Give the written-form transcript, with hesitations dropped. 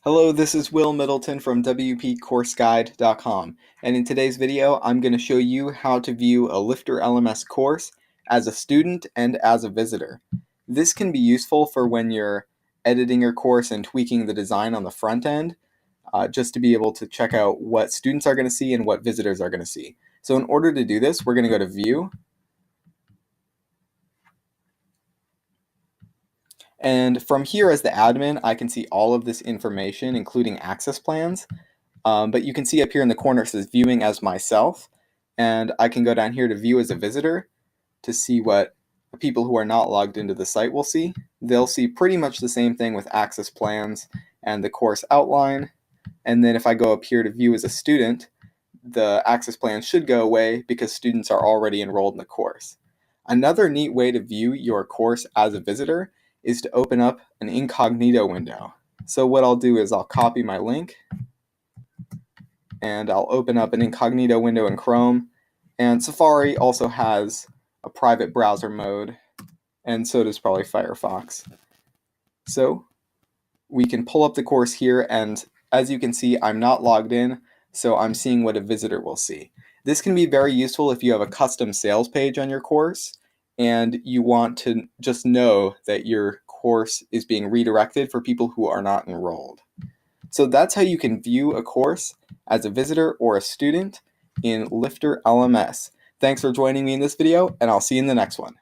Hello, this is Will Middleton from WPCourseGuide.com, and in today's video I'm going to show you how to view a LifterLMS course as a student and as a visitor. This can be useful for when you're editing your course and tweaking the design on the front end, just to be able to check out what students are going to see and what visitors are going to see. So in order to do this, we're going to go to View, and from here as the admin I can see all of this information including access plans. But you can see up here in the corner it says viewing as myself, and I can go down here to view as a visitor to see what people who are not logged into the site will see. They'll see pretty much the same thing with access plans and the course outline. And then if I go up here to view as a student, the access plans should go away because students are already enrolled in the course. Another neat way to view your course as a visitor is to open up an incognito window. So what I'll do is I'll copy my link and I'll open up an incognito window in Chrome. And Safari also has a private browser mode, and so does probably Firefox. So we can pull up the course here, and as you can see, I'm not logged in, so I'm seeing what a visitor will see. This can be very useful if you have a custom sales page on your course and you want to just know that your course is being redirected for people who are not enrolled. So that's how you can view a course as a visitor or a student in LifterLMS. Thanks for joining me in this video, and I'll see you in the next one.